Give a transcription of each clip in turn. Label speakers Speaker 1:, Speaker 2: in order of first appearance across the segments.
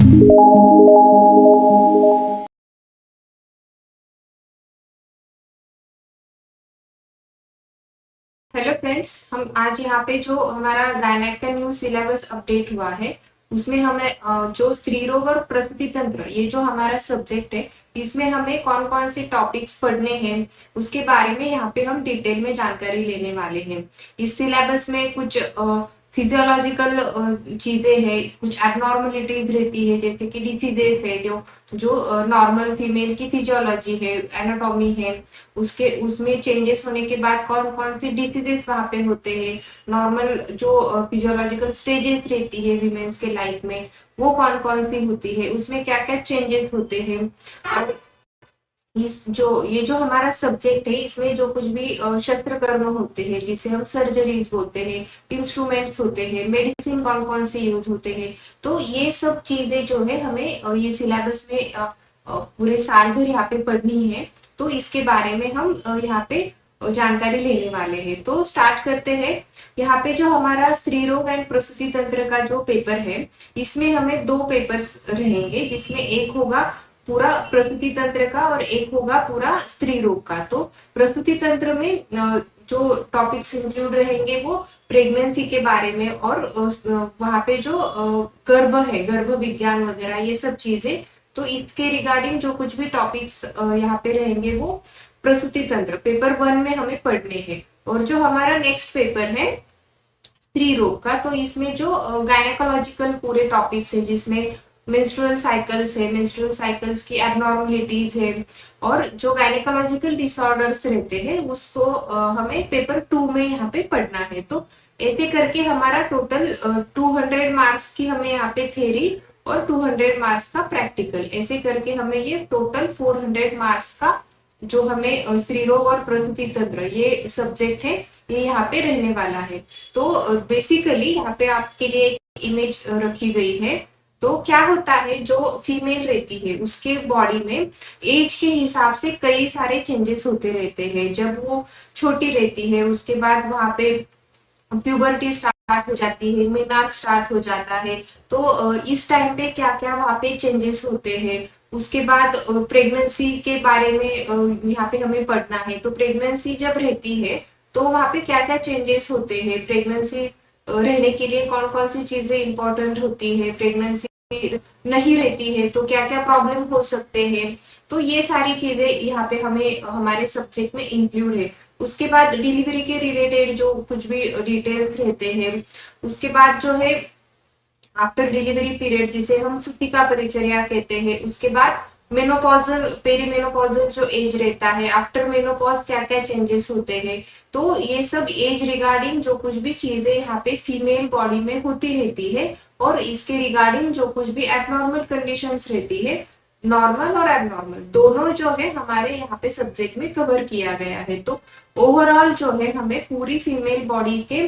Speaker 1: Hello friends, हम आज यहाँ पे जो हमारा गायनेट का न्यू सिलेबस अपडेट हुआ है उसमें हमें जो स्त्री रोग और प्रसूति तंत्र ये जो हमारा सब्जेक्ट है इसमें हमें कौन कौन से टॉपिक्स पढ़ने हैं उसके बारे में यहाँ पे हम डिटेल में जानकारी लेने वाले हैं। इस सिलेबस में कुछ फिजियोलॉजिकल चीजें हैं, कुछ एबनॉर्मलिटीज रहती है जैसे कि डिसीजेस है, जो जो नॉर्मल फीमेल की फिजियोलॉजी है, एनाटॉमी है, उसके उसमें चेंजेस होने के बाद कौन कौन सी डिसीजेस वहां पे होते हैं, नॉर्मल जो फिजियोलॉजिकल स्टेजेस रहती है वीमेंस के लाइफ में वो कौन कौन सी होती है, उसमें क्या क्या चेंजेस होते हैं। और इस जो ये जो हमारा सब्जेक्ट है इसमें जो कुछ भी शस्त्र कर्म होते हैं जिसे हम सर्जरीज बोलते हैं, इंस्ट्रूमेंट्स होते हैं, मेडिसिन कौन कौन से यूज होते हैं, तो ये सब चीजें जो है हमें ये सिलेबस में पूरे साल भर यहाँ पे पढ़नी है। तो इसके बारे में हम यहाँ पे जानकारी लेने वाले हैं। तो स्टार्ट करते हैं। यहाँ पे जो हमारा स्त्री रोग एंड प्रसूति तंत्र का जो पेपर है इसमें हमें दो पेपर्स रहेंगे, जिसमें एक होगा पूरा प्रसूति तंत्र का और एक होगा पूरा स्त्री रोग का। तो प्रसूति तंत्र में जो टॉपिक्स इंक्लूड रहेंगे वो प्रेगनेंसी के बारे में और वहां पे जो गर्भ है, गर्भ विज्ञान वगैरह ये सब चीजें, तो इसके रिगार्डिंग जो कुछ भी टॉपिक्स यहाँ पे रहेंगे वो प्रसूति तंत्र पेपर 1 में हमें पढ़ने हैं। और जो हमारा नेक्स्ट पेपर है स्त्री रोग का, तो इसमें जो गायनेकोलॉजिकल पूरे टॉपिक्स है जिसमें मेंस्ट्रुअल साइकिल्स है, मेंस्ट्रुअल साइकिल्स की एबनॉर्मलिटीज है और जो गायनेकोलॉजिकल डिसऑर्डर्स रहते हैं उसको हमें पेपर 2 में यहाँ पे पढ़ना है। तो ऐसे करके हमारा टोटल 200 मार्क्स की हमें यहाँ पे थ्योरी और 200 मार्क्स का प्रैक्टिकल, ऐसे करके हमें ये टोटल 400 मार्क्स का जो हमें स्त्री रोग और प्रसूति तंत्र ये सब्जेक्ट है ये यहाँ पे रहने वाला है। तो बेसिकली यहाँ पे आपके लिए एक इमेज रखी गई है। तो क्या होता है, जो फीमेल रहती है उसके बॉडी में एज के हिसाब से कई सारे चेंजेस होते रहते हैं। जब वो छोटी रहती है उसके बाद वहां पे प्यूबर्टी स्टार्ट हो जाती है, मेनार्क स्टार्ट हो जाता है। तो इस टाइम पे क्या क्या वहां पे चेंजेस होते हैं, उसके बाद प्रेगनेंसी के बारे में यहाँ पे हमें पढ़ना है। तो प्रेगनेंसी जब रहती है तो वहां पे क्या क्या चेंजेस होते हैं, प्रेगनेंसी रहने के लिए कौन कौन सी चीजें इंपॉर्टेंट होती है, प्रेगनेंसी नहीं रहती है तो क्या क्या प्रॉब्लम हो सकते हैं। तो ये सारी चीजें यहाँ पे हमें हमारे सब्जेक्ट में इंक्लूड है। उसके बाद डिलीवरी के रिलेटेड जो कुछ भी डिटेल्स रहते हैं, उसके बाद जो है आफ्टर डिलीवरी पीरियड जिसे हम सूतिका परिचर्या कहते हैं, उसके बाद मेनोपॉजल पेरीमेनोपॉजल जो एज रहता है, आफ्टर मेनोपॉज क्या क्या चेंजेस होते हैं। तो ये सब एज रिगार्डिंग जो कुछ भी चीजें यहाँ पे फीमेल बॉडी में होती रहती है और इसके रिगार्डिंग जो कुछ भी एबनॉर्मल कंडीशंस रहती है, नॉर्मल और एबनॉर्मल दोनों जो है हमारे यहाँ पे सब्जेक्ट में कवर किया गया है। तो ओवरऑल जो है हमें पूरी फीमेल बॉडी के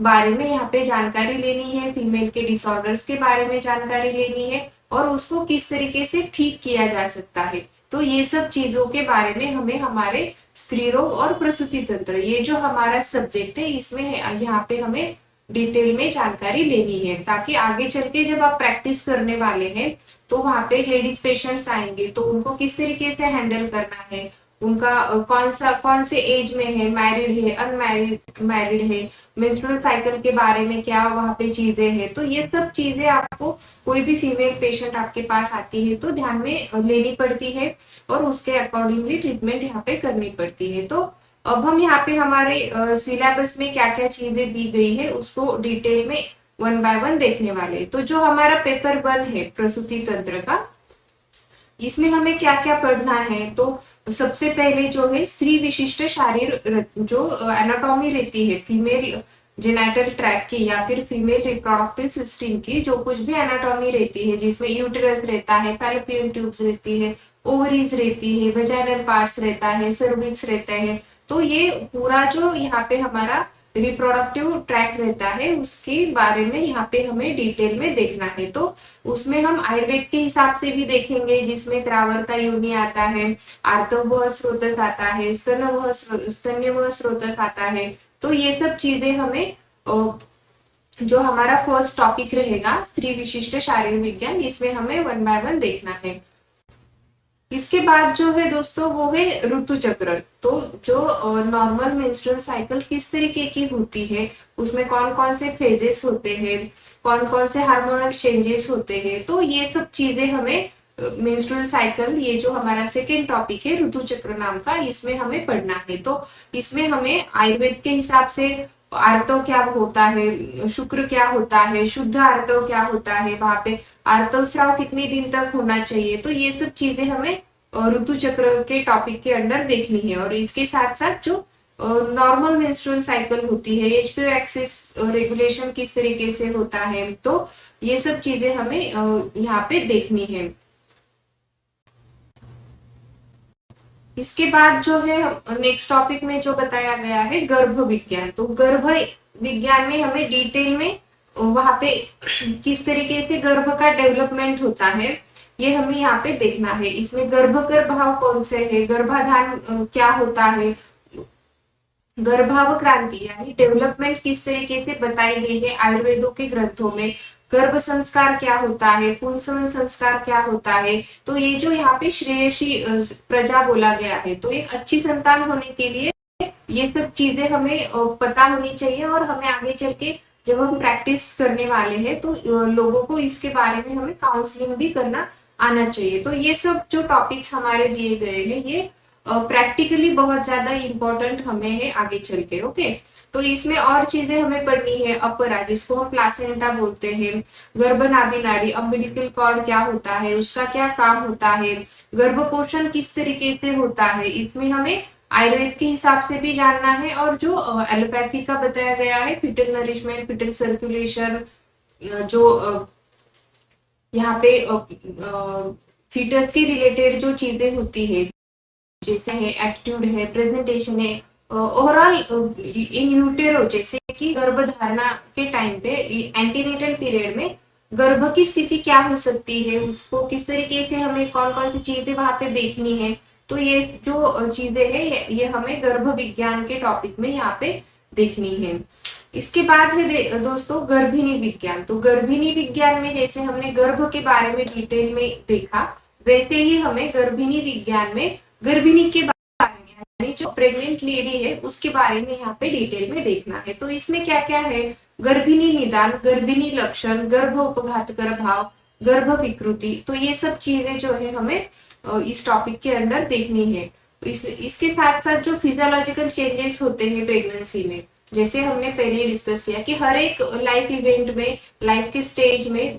Speaker 1: बारे में यहाँ पे जानकारी लेनी है, फीमेल के डिसऑर्डर्स के बारे में जानकारी लेनी है और उसको किस तरीके से ठीक किया जा सकता है। तो ये सब चीजों के बारे में हमें हमारे स्त्री रोग और प्रसूति तंत्र ये जो हमारा सब्जेक्ट है इसमें यहाँ पे हमें डिटेल में जानकारी लेनी है, ताकि आगे चल के जब आप प्रैक्टिस करने वाले हैं तो वहां पे लेडीज पेशेंट्स आएंगे तो उनको किस तरीके से हैंडल करना है, उनका कौन से एज में है, मैरिड है, अनमैरिड मैरिड है, मेंस्ट्रुअल साइकिल के बारे में क्या वहां पे चीजें हैं। तो ये सब चीजें आपको कोई भी फीमेल पेशेंट आपके पास आती है तो ध्यान में लेनी पड़ती है और उसके अकॉर्डिंगली ट्रीटमेंट यहाँ पे करनी पड़ती है। तो अब हम यहाँ पे हमारे सिलेबस में क्या क्या चीजें दी गई है उसको डिटेल में 1 बाय 1 देखने वाले। तो जो हमारा पेपर 1 है प्रसूति तंत्र का, इसमें हमें क्या क्या पढ़ना है। तो सबसे पहले जो है स्त्री विशिष्ट शारीर जो एनाटॉमी रहती है फीमेल जेनाइटल ट्रैक की या फिर फीमेल रिप्रोडक्टिव सिस्टम की, जो कुछ भी एनाटॉमी रहती है जिसमें यूटेरस रहता है, फैलोपियन ट्यूब्स रहती है, ओवरीज रहती है, वेजाइनल पार्ट्स रहता है, सर्विक्स रहता है। तो ये पूरा जो यहाँ पे हमारा रिप्रोडक्टिव ट्रैक रहता है उसके बारे में यहाँ पे हमें डिटेल में देखना है। तो उसमें हम आयुर्वेद के हिसाब से भी देखेंगे जिसमें त्रावर्ता योनि आता है, आर्तवह स्रोतस आता है, स्तन्यवह स्रोतस आता है। तो ये सब चीजें हमें जो हमारा फर्स्ट टॉपिक रहेगा स्त्री विशिष्ट शारीरिक विज्ञान, इसमें हमें वन बाय वन देखना है। इसके बाद जो है दोस्तों वो है ऋतु चक्र। तो जो नॉर्मल मेंस्ट्रुअल साइकिल किस तरीके की होती है, उसमें कौन कौन से फेजेस होते हैं, कौन कौन से हार्मोनल चेंजेस होते हैं, तो ये सब चीजें हमें मेंस्ट्रुअल साइकिल, ये जो हमारा सेकेंड टॉपिक है ऋतु चक्र नाम का, इसमें हमें पढ़ना है। तो इसमें हमें आयुर्वेद के हिसाब से आर्तव क्या होता है, शुक्र क्या होता है, शुद्ध आर्तव क्या होता है, वहां पे आर्तव स्राव कितने दिन तक होना चाहिए, तो ये सब चीजें हमें ऋतु चक्र के टॉपिक के अंडर देखनी है। और इसके साथ साथ जो नॉर्मल मेंस्ट्रुअल साइकिल होती है, एचपीओ एक्सिस रेगुलेशन किस तरीके से होता है, तो ये सब चीजें हमें यहाँ पे देखनी है। इसके बाद जो है नेक्स्ट टॉपिक में जो बताया गया है गर्भ विज्ञान। तो गर्भ विज्ञान में हमें डिटेल में वहां पे किस तरीके से गर्भ का डेवलपमेंट होता है, ये हमें यहाँ पे देखना है। इसमें गर्भकर भाव कौन से है, गर्भाधान क्या होता है, गर्भाव क्रांति यानी डेवलपमेंट किस तरीके से बताई गई है आयुर्वेदों के ग्रंथों में, गर्भ संस्कार क्या होता है, पुंसवन संस्कार क्या होता है, तो ये जो यहाँ पे श्रेयसी प्रजा बोला गया है, तो एक अच्छी संतान होने के लिए ये सब चीजें हमें पता होनी चाहिए। और हमें आगे चल के जब हम प्रैक्टिस करने वाले हैं तो लोगों को इसके बारे में हमें काउंसलिंग भी करना आना चाहिए। तो ये सब जो टॉपिक्स हमारे दिए गए हैं ये प्रैक्टिकली बहुत ज्यादा इंपॉर्टेंट हमें है आगे चल के। ओके, तो इसमें और चीजें हमें पढ़नी है। अपरा जिसको हम प्लासेंटा बोलते हैं, गर्भनाभि नाड़ी, अम्बिलिकल कॉर्ड क्या होता है, उसका क्या काम होता है, गर्भ पोषण किस तरीके से होता है, इसमें हमें आयुर्वेद के हिसाब से भी जानना है। और जो एलोपैथी का बताया गया है, फिटल नरिशमेंट, फिटल सर्कुलेशन, जो यहाँ पे फीटस के रिलेटेड जो चीजें होती है, जैसे है एटीट्यूड है, प्रेजेंटेशन है, ओवरऑल इन यूटेरो, जैसे कि गर्भधारणा के टाइम पे एंटीनेटल पीरियड में गर्भ की स्थिति क्या हो सकती है, उसको किस तरीके से हमें कौन कौन सी चीजें वहां पे देखनी है, तो ये जो चीजें है ये हमें गर्भ विज्ञान के टॉपिक में यहाँ पे देखनी है। इसके बाद है दोस्तों गर्भिणी विज्ञान। तो गर्भिणी विज्ञान में जैसे हमने गर्भ के बारे में डिटेल में देखा, वैसे ही हमें गर्भिणी विज्ञान में गर्भिणी के बारे में यानी जो प्रेग्नेंट लेडी है उसके बारे में यहाँ पे डिटेल में देखना है। तो इसमें क्या क्या है, गर्भिणी निदान, गर्भिणी लक्षण, गर्भ उपघात कर भाव, गर्भ विकृति, तो ये सब चीजें जो है हमें इस टॉपिक के अंदर देखनी है। इसके साथ साथ जो फिजियोलॉजिकल चेंजेस होते हैं प्रेगनेंसी में, जैसे हमने पहले डिस्कस किया कि हर एक लाइफ इवेंट में, लाइफ के स्टेज में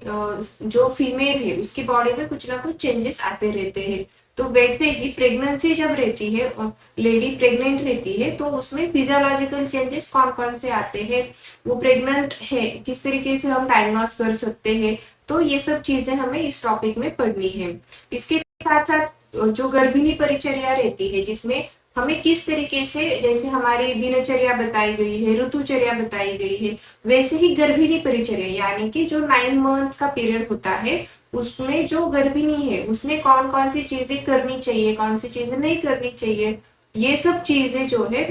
Speaker 1: जो फीमेल है उसकी बॉडी में कुछ ना कुछ चेंजेस आते रहते हैं। तो वैसे ही प्रेगनेंसी जब रहती है, लेडी प्रेग्नेंट रहती है, तो उसमें फिजियोलॉजिकल चेंजेस कौन कौन से आते हैं, वो प्रेग्नेंट है किस तरीके से हम डायग्नोस कर सकते हैं, तो ये सब चीजें हमें इस टॉपिक में पढ़नी है। इसके साथ साथ जो गर्भिणी परिचर्या रहती है, जिसमें हमें किस तरीके से, जैसे हमारी दिनचर्या बताई गई है, ऋतुचर्या बताई गई है, वैसे ही गर्भिणी परिचर्या यानी कि जो 9 मंथ का पीरियड होता है उसमें जो गर्भिणी है उसने कौन कौन सी चीजें करनी चाहिए, कौन सी चीजें नहीं करनी चाहिए, ये सब चीजें जो है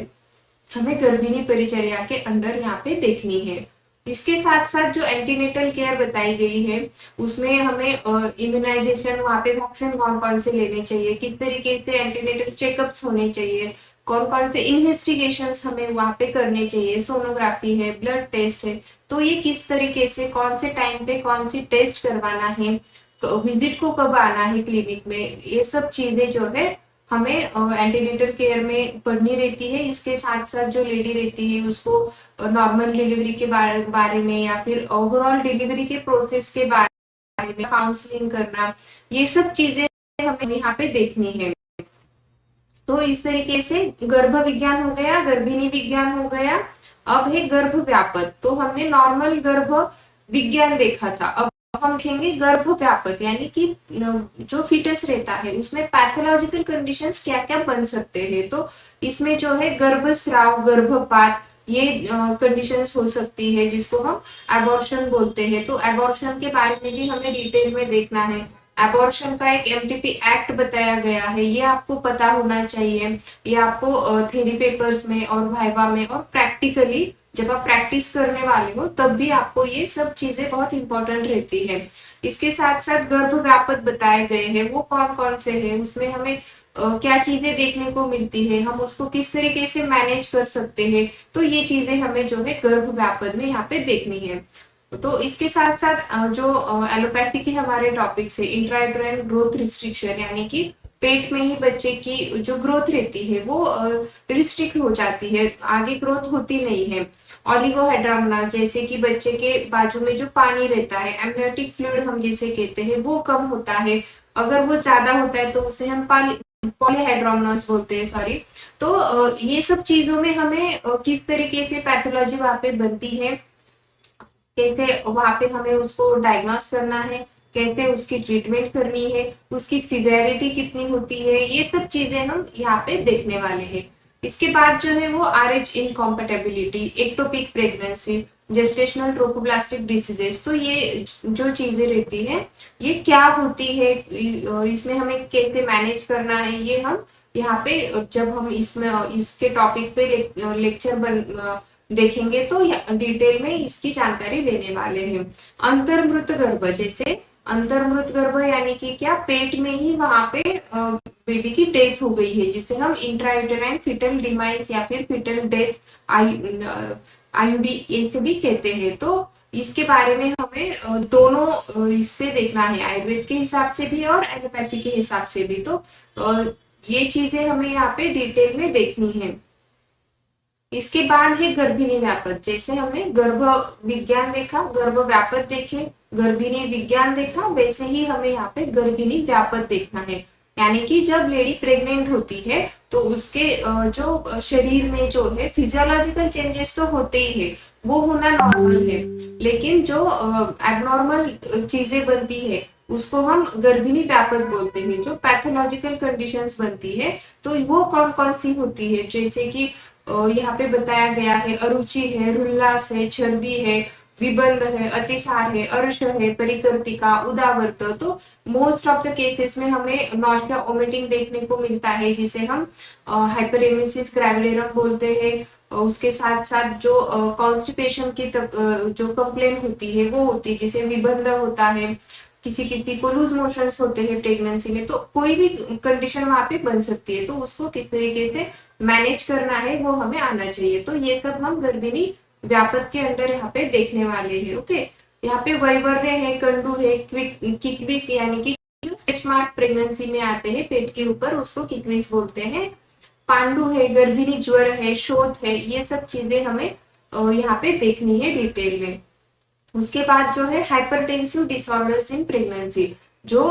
Speaker 1: हमें गर्भिणी परिचर्या के अंदर यहाँ पे देखनी है। इसके साथ साथ जो एंटीनेटल केयर बताई गई है उसमें हमें इम्यूनाइजेशन, वहाँ पे वैक्सीन कौन कौन से लेने चाहिए, किस तरीके से एंटीनेटल चेकअप्स होने चाहिए, कौन कौन से इन्वेस्टिगेशंस हमें वहाँ पे करने चाहिए, सोनोग्राफी है, ब्लड टेस्ट है, तो ये किस तरीके से कौन से टाइम पे कौन सी टेस्ट करवाना है, विजिट को कब आना है क्लिनिक में, ये सब चीजें जो है हमें एंटीनेटल केयर में पढ़नी रहती है। इसके साथ साथ जो लेडी रहती है उसको नॉर्मल डिलीवरी के बारे में या फिर ओवरऑल डिलीवरी के प्रोसेस के बारे में काउंसलिंग करना, ये सब चीजें हमें यहाँ पे देखनी है। तो इस तरीके से गर्भ विज्ञान हो गया, गर्भिणी विज्ञान हो गया। अब है गर्भ व्यापक। तो हमने नॉर्मल गर्भ विज्ञान देखा था, अब हम देखेंगे गर्भ व्यापक यानी कि जो फीटस रहता है उसमें पैथोलॉजिकल कंडीशंस क्या क्या बन सकते हैं। तो इसमें जो है गर्भस्राव, गर्भपात, ये कंडीशंस हो सकती है जिसको हम एबॉर्शन बोलते हैं। तो एबॉर्शन के बारे में भी हमें डिटेल में देखना है। एबॉर्शन का एक एमटीपी एक्ट बताया गया है, ये आपको पता होना चाहिए। ये आपको थ्योरी पेपर्स में और वाइवा में और प्रैक्टिकली जब आप प्रैक्टिस करने वाले हो तब भी आपको ये सब चीजें बहुत इंपॉर्टेंट रहती है। इसके साथ साथ गर्भ व्यापक बताए गए हैं, वो कौन कौन से हैं, उसमें हमें क्या चीजें देखने को मिलती है, हम उसको किस तरीके से मैनेज कर सकते हैं, तो ये चीजें हमें जो है गर्भ व्यापक में यहाँ पे देखनी है। तो इसके साथ साथ जो एलोपैथी के हमारे टॉपिक्स है, इंट्रायूटेराइन ग्रोथ रिस्ट्रिक्शन, यानी कि पेट में ही बच्चे की जो ग्रोथ रहती है वो रिस्ट्रिक्ट हो जाती है, आगे ग्रोथ होती नहीं है। ऑलिगोहेड्रामनास, जैसे कि बच्चे के बाजू में जो पानी रहता है, एमनियोटिक फ्लूइड हम जिसे कहते हैं, वो कम होता है। अगर वो ज्यादा होता है तो उसे हम पॉलीहेड्रोमनस बोलते हैं, सॉरी। तो ये सब चीजों में हमें किस तरीके से पैथोलॉजी वहां पे बनती है, कैसे वहां पे हमें उसको डायग्नोस करना है, कैसे उसकी ट्रीटमेंट करनी है, उसकी सिवियरिटी कितनी होती है, ये सब चीजें हम यहाँ पे देखने वाले हैं। इसके बाद जो है वो RH incompatibility, ectopic pregnancy, gestational trophoblastic diseases, तो ये जो चीजें रहती है ये क्या होती है, इसमें हमें कैसे मैनेज करना है, ये हम यहाँ पे जब हम इसमें इसके टॉपिक पे लेक्चर देखेंगे तो डिटेल में इसकी जानकारी लेने वाले हैं। अंतर्मृत गर्भ, जैसे अंतर्मृत गर्भ यानी कि क्या, पेट में ही वहां पे बेबी की डेथ हो गई है, जिसे हम इंट्रायूटेराइन फिटल डिमाइस या फिर फिटल डेथ IUD ऐसे भी कहते हैं। तो इसके बारे में हमें दोनों इससे देखना है, आयुर्वेद के हिसाब से भी और एलोपैथी के हिसाब से भी। तो ये चीजें हमें यहाँ पे डिटेल में देखनी है। इसके बाद है गर्भिणी व्यापक, जैसे हमने गर्भ विज्ञान देखा, गर्भ व्यापक देखे, गर्भिणी विज्ञान देखा, वैसे ही हमें यहाँ पे गर्भिणी व्यापक देखना है। यानी कि जब लेडी प्रेग्नेंट होती है तो उसके जो शरीर में जो है फिजियोलॉजिकल चेंजेस तो होते ही है, वो होना नॉर्मल है, लेकिन जो एबनॉर्मल चीजें बनती है उसको हम गर्भिणी व्यापक बोलते हैं। जो पैथोलॉजिकल कंडीशंस बनती है तो वो कौन कौन सी होती है, जैसे कि यहाँ पे बताया गया है, अरुचि है, रुल्लास है, छर्दी है, विबंध है, अतिसार है, अर्श है, परिकर्तिका, उदावर्त। तो मोस्ट ऑफ द केसेस में हमें नॉशिया वोमिटिंग देखने को मिलता है, जिसे हम हाइपरेमेसिस ग्रेविडेरम बोलते हैं। उसके साथ साथ जो कॉन्स्टिपेशन की जो कंप्लेन होती है वो होती है, जिसे विबंध होता है। किसी किसी को लूज मोशंस होते हैं प्रेगनेंसी में, तो कोई भी कंडीशन वहां पे बन सकती है, तो उसको किस तरीके से मैनेज करना है वो हमें आना चाहिए। तो ये सब हम गर्भिणी व्यापक के अंदर यहाँ पे देखने वाले हैं। ओके, यहाँ पे वैवर्य है, कंडू है, किकविस, यानी कि स्ट्रेच मार्क प्रेगनेंसी में आते हैं पेट के ऊपर, उसको किकविस बोलते हैं। पांडु है, गर्भिणी ज्वर है, शोथ है, ये सब चीजें हमें यहाँ पे देखनी है डिटेल में। उसके बाद जो है हाइपरटेंसिव डिसऑर्डर्स इन प्रेगनेंसी, जो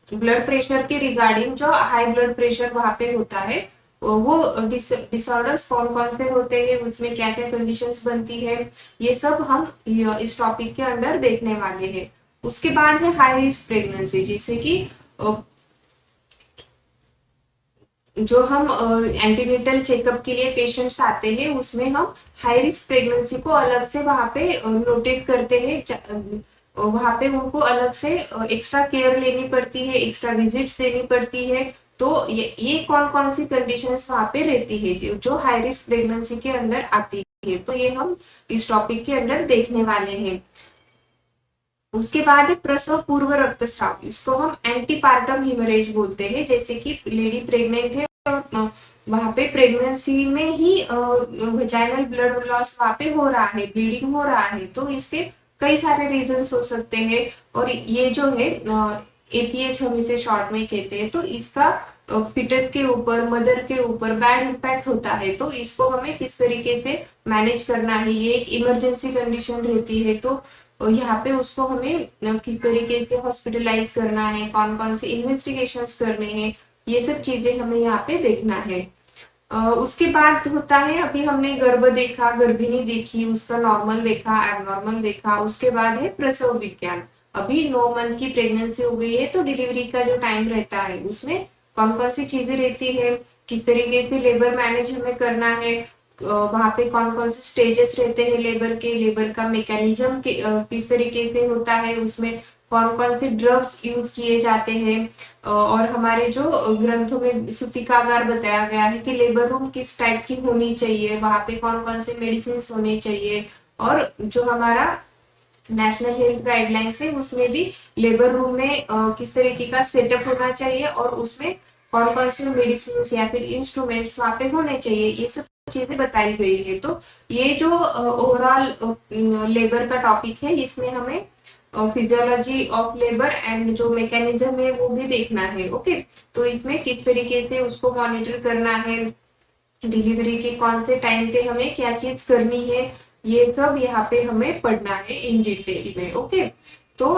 Speaker 1: ब्लड प्रेशर के रिगार्डिंग जो हाई ब्लड प्रेशर वहां पे होता है, वो डिसऑर्डर्स कौन कौन से होते हैं, उसमें क्या क्या कंडीशंस बनती है, ये सब हम इस टॉपिक के अंदर देखने वाले हैं। उसके बाद है हाई रिस्क प्रेगनेंसी, जिसे कि जो हम एंटीनेटल चेकअप के लिए पेशेंट्स आते हैं उसमें हम हाई रिस्क प्रेगनेंसी को अलग से वहां पे नोटिस करते हैं, वहां पे उनको अलग से एक्स्ट्रा केयर लेनी पड़ती है, एक्स्ट्रा विजिट्स देनी पड़ती है। तो ये कौन कौन सी कंडीशंस वहां पे रहती है जो हाई रिस्क प्रेगनेंसी के अंदर आती है, तो ये हम इस टॉपिक के अंदर देखने वाले हैं। उसके बाद है प्रसव पूर्व रक्तस्राव, इसको हम एंटीपार्टम हिमरेज बोलते हैं। जैसे कि लेडी प्रेग्नेंट है और वहां पे प्रेगनेंसी में ही वेजाइनल ब्लड लॉस वहां पे हो रहा है, ब्लीडिंग हो रहा है, तो इसके कई सारे रीजंस हो सकते हैं। और ये जो है APH हम इसे शॉर्ट में कहते हैं, तो इसका फिटस के ऊपर, मदर के ऊपर बैड इम्पैक्ट होता है। तो इसको हमें किस तरीके से मैनेज करना है, ये एक इमरजेंसी कंडीशन रहती है, तो यहाँ पे उसको हमें किस तरीके से हॉस्पिटलाइज करना है, कौन कौन से इन्वेस्टिगेशंस करने हैं, ये सब चीजें हमें यहाँ पे देखना है। उसके बाद होता है, अभी हमने गर्भ देखा, गर्भिणी देखी, उसका नॉर्मल देखा, एबनॉर्मल देखा। उसके बाद है प्रसव विज्ञान, अभी 9 मंथ की प्रेगनेंसी हो गई है तो डिलीवरी का जो टाइम रहता है उसमें कौन कौन सी चीजें रहती है, किस तरीके से लेबर मैनेज हमें करना है, वहां पे कौन कौन से स्टेजेस रहते हैं लेबर के, लेबर का मैकेनिज्म किस तरीके से होता है, उसमें कौन कौन से ड्रग्स यूज किए जाते हैं, और हमारे जो ग्रंथों में सूतिकागार बताया गया है कि लेबर रूम किस टाइप की होनी चाहिए, वहां पे कौन कौन से मेडिसिन होने चाहिए, और जो हमारा नेशनल हेल्थ गाइडलाइंस है उसमें भी लेबर रूम में किस तरीके का सेटअप होना चाहिए और उसमें कौन कौन से मेडिसिन या फिर इंस्ट्रूमेंट्स वहां पे होने चाहिए, ये सब चीजें बताई गई है। तो ये जो ओवरऑल लेबर का टॉपिक है, इसमें हमें फिजियोलॉजी ऑफ लेबर एंड जो मैकेनिज्म है वो भी देखना है। ओके, तो इसमें किस तरीके से उसको मॉनिटर करना है, डिलीवरी के कौन से टाइम पे हमें क्या चीज करनी है, ये सब यहाँ पे हमें पढ़ना है इन डिटेल में। ओके, तो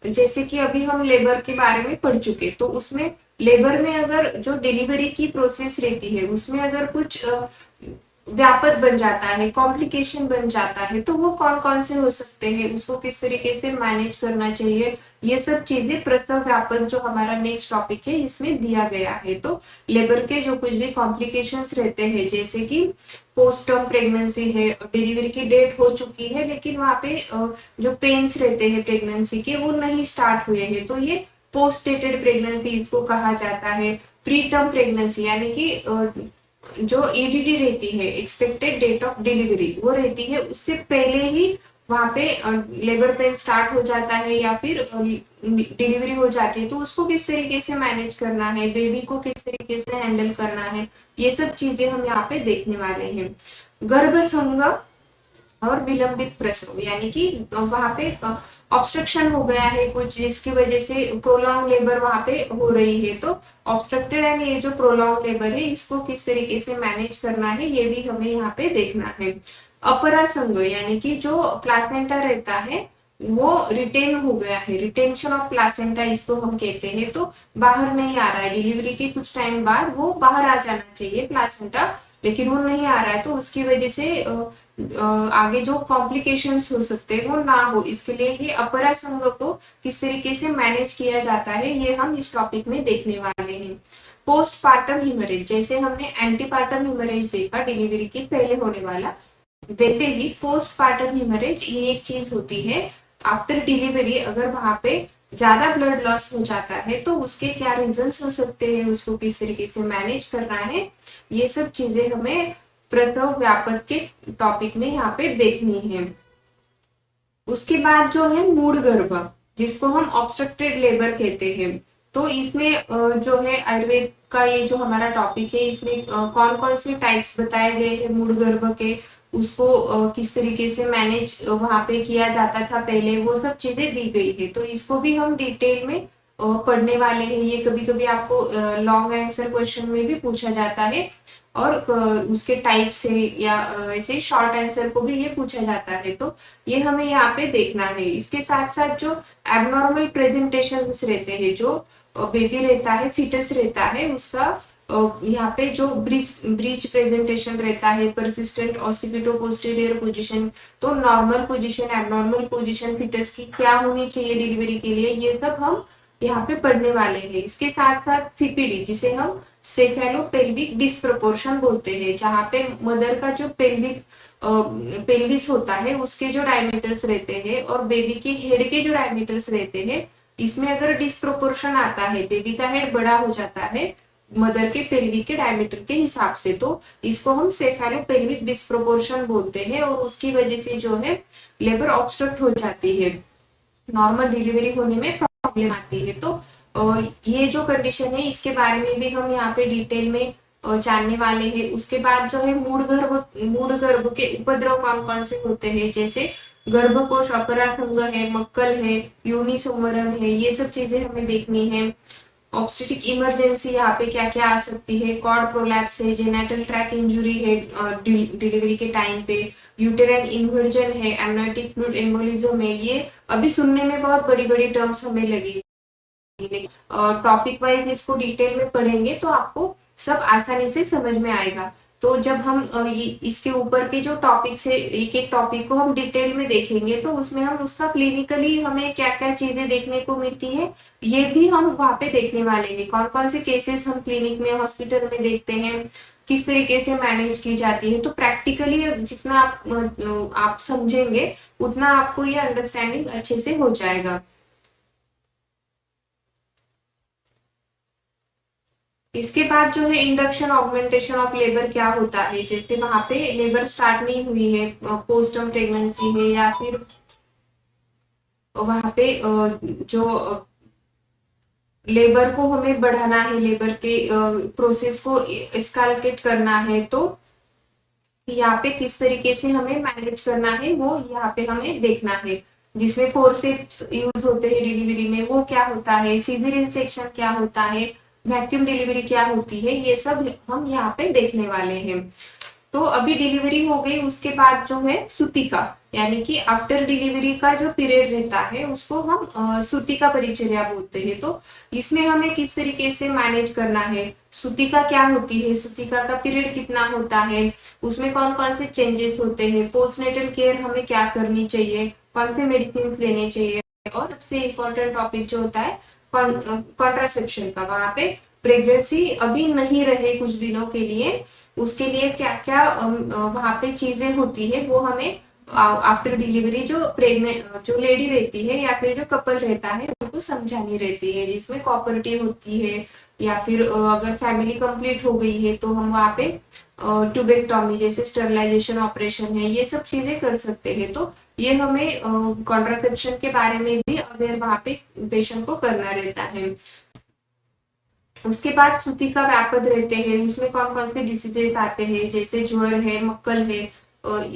Speaker 1: जैसे कि अभी हम लेबर के बारे में पढ़ चुके, तो उसमें लेबर में अगर जो डिलीवरी की प्रोसेस रहती है उसमें अगर कुछ व्यापक बन जाता है, कॉम्प्लिकेशन बन जाता है, तो वो कौन कौन से हो सकते हैं, उसको किस तरीके से मैनेज करना चाहिए, ये सब चीजें प्रसव व्यापक जो हमारा नेक्स्ट टॉपिक है इसमें दिया गया है। तो लेबर के जो कुछ भी कॉम्प्लिकेशंस रहते हैं, जैसे कि पोस्ट टर्म प्रेगनेंसी है, डिलीवरी की डेट हो चुकी है लेकिन वहां पे जो पेन्स रहते हैं प्रेगनेंसी के वो नहीं स्टार्ट हुए हैं, तो ये पोस्ट डेटेड प्रेगनेंसी इसको कहा जाता है। प्री टर्म प्रेगनेंसी यानी कि जो ईडीडी रहती है, एक्सपेक्टेड डेट ऑफ डिलीवरी, वो रहती है उससे पहले ही वहां पे लेबर पेन स्टार्ट हो जाता है या फिर डिलीवरी हो जाती है, तो उसको किस तरीके से मैनेज करना है, बेबी को किस तरीके से हैंडल करना है, ये सब चीजें हम यहाँ पे देखने वाले हैं। गर्भसंग और विलंबित प्रसव यानी कि वहां पे ऑब्स्ट्रक्शन हो गया है कुछ, जिसकी वजह से प्रोलॉन्ग लेबर वहां पे हो रही है, तो ऑब्स्ट्रक्टेड एंड ये जो प्रोलॉन्ग लेबर है इसको किस तरीके से मैनेज करना है ये भी हमें यहाँ पे देखना है। अपरा संघ यानी कि जो प्लासेंटा रहता है वो रिटेन हो गया है, रिटेंशन ऑफ प्लासेंटा इसको हम कहते हैं, तो बाहर नहीं आ रहा है, डिलीवरी के कुछ टाइम बाद वो बाहर आ जाना चाहिए प्लासेंटा, लेकिन वो नहीं आ रहा है, तो उसकी वजह से आगे जो कॉम्प्लिकेशंस हो सकते हैं वो ना हो, इसके लिए ये अपरा संघ को किस तरीके से मैनेज किया जाता है ये हम इस टॉपिक में देखने वाले हैं। पोस्टपार्टम हिमरेज, जैसे हमने एंटीपार्टम हिमरेज देखा डिलीवरी के पहले होने वाला, वैसे ही पोस्टपार्टम हिमरेज ये एक चीज होती है आफ्टर डिलीवरी, अगर वहां पे ज्यादा ब्लड लॉस हो जाता है तो उसके क्या रीजंस हो सकते हैं, उसको किस तरीके से मैनेज करना है, ये सब चीजें हमें प्रसव व्यापक के टॉपिक में यहाँ पे देखनी है। उसके बाद जो है मूढ़ गर्भ, जिसको हम ऑब्स्ट्रक्टेड लेबर कहते हैं, तो इसमें जो है आयुर्वेद का ये जो हमारा टॉपिक है इसमें कौन कौन से टाइप्स बताए गए हैं मूढ़ गर्भ के, उसको किस तरीके से मैनेज वहां पे किया जाता था पहले, वो सब चीजें दी गई है, तो इसको भी हम डिटेल में पढ़ने वाले हैं। ये कभी कभी आपको लॉन्ग आंसर क्वेश्चन में भी पूछा जाता है और उसके टाइप से या ऐसे शॉर्ट आंसर को भी ये पूछा जाता है, तो ये हमें यहाँ पे देखना है। इसके साथ साथ जो एबनॉर्मल प्रेजेंटेशन रहते हैं, जो बेबी रहता है, फिटस रहता है, उसका यहाँ पे जो ब्रीच प्रेजेंटेशन रहता है, परसिस्टेंट ऑसिपिटो पोस्टीरियर पोजीशन, तो normal position, abnormal position foetus की क्या होनी चाहिए डिलीवरी के लिए, ये सब हम यहाँ पे पढ़ने वाले हैं। इसके साथ साथ सीपीडी, जिसे हम सेफेलोपेल्विक डिस्प्रोपोर्शन बोलते हैं, जहाँ पे मदर का जो पेल्विस होता है उसके जो डायमीटर्स रहते हैं और बेबी के हेड के जो डायमीटर्स रहते हैं, इसमें अगर डिस्प्रोपोर्शन आता है, बेबी का हेड बड़ा हो जाता है मदर के पेल्विक के डायमीटर के हिसाब से, तो इसको हम सेफेलोपेल्विक डिस्प्रोपोर्शन बोलते हैं और उसकी वजह से जो है लेबर ऑब्स्ट्रक्ट हो जाती है, नॉर्मल डिलीवरी होने में प्रॉब्लम आती है। तो ये जो कंडीशन है इसके बारे में भी हम यहाँ पे डिटेल में जानने वाले हैं। उसके बाद जो है मूढ़ गर्भ के उपद्रव कौन कौन से होते हैं, जैसे गर्भकोश अपरा संघ है, मक्कल है, योनि संवरण है, ये सब चीजें हमें देखनी है। ऑब्स्टेटिक इमरजेंसी यहाँ पे क्या क्या आ सकती है, कॉर्ड प्रोलैप्स है, जेनेटल ट्रैक इंजुरी है डिलीवरी के टाइम पे, यूटेराइन इन्वर्जन है, एमनाइटिक फ्लूइड एम्बोलिज्म है, ये अभी सुनने में बहुत बड़ी बड़ी टर्म्स हमें लगी, टॉपिक वाइज इसको डिटेल में पढ़ेंगे तो आपको सब आसानी से समझ में आएगा। तो जब हम इसके ऊपर के जो टॉपिक्स है, एक एक टॉपिक को हम डिटेल में देखेंगे तो उसमें हम उसका क्लिनिकली हमें क्या क्या चीजें देखने को मिलती है ये भी हम वहां पे देखने वाले हैं। कौन कौन से केसेस हम क्लिनिक में, हॉस्पिटल में देखते हैं, किस तरीके से मैनेज की जाती है, तो प्रैक्टिकली जितना आप समझेंगे उतना आपको ये अंडरस्टैंडिंग अच्छे से हो जाएगा। इसके बाद जो है इंडक्शन ऑगमेंटेशन ऑफ लेबर क्या होता है, जैसे वहां पे लेबर स्टार्ट नहीं हुई है, पोस्टम प्रेगनेंसी है, या फिर वहां पे जो लेबर को हमें बढ़ाना है, लेबर के प्रोसेस को एस्कालेट करना है, तो यहाँ पे किस तरीके से हमें मैनेज करना है वो यहाँ पे हमें देखना है। जिसमें फोर्सेप्स यूज होते हैं डिलीवरी में, वो क्या होता है, सीजरियन सेक्शन क्या होता है, वैक्यूम डिलीवरी क्या होती है, ये सब हम यहाँ पे देखने वाले हैं। तो अभी डिलीवरी हो गई, उसके बाद जो है सूतिका, यानी कि आफ्टर डिलीवरी का जो पीरियड रहता है उसको हम सूतिका परिचर्या बोलते हैं। तो इसमें हमें किस तरीके से मैनेज करना है, सूतिका क्या होती है, सूतिका का पीरियड कितना होता है, उसमें कौन कौन से चेंजेस होते हैं, पोस्टनेटल केयर हमें क्या करनी चाहिए, कौन से मेडिसिन लेने चाहिए, और सबसे इम्पोर्टेंट टॉपिक जो होता है कॉन्ट्रासेप्शन का, वहां पे प्रेगनेंसी अभी नहीं रहे कुछ दिनों के लिए, उसके लिए क्या क्या वहां पे चीजें होती है वो हमें आफ्टर डिलीवरी जो प्रेग्नेंट जो लेडी रहती है या फिर जो कपल रहता है उनको समझानी रहती है, जिसमें कोऑपरेटिव होती है, या फिर अगर फैमिली कंप्लीट हो गई है तो हम वहाँ पे ट्यूबेक्टोमी जैसे स्टरलाइजेशन ऑपरेशन है, ये सब चीजें कर सकते हैं। तो ये हमें कॉन्ट्रासेप्शन के बारे में भी अवेयर वहाँ पे पेशेंट को करना रहता है। उसके बाद सूतिका व्यापद रहते हैं, उसमें कौन कौन से डिसीजेस आते हैं, जैसे ज्वर है, मक्कल है,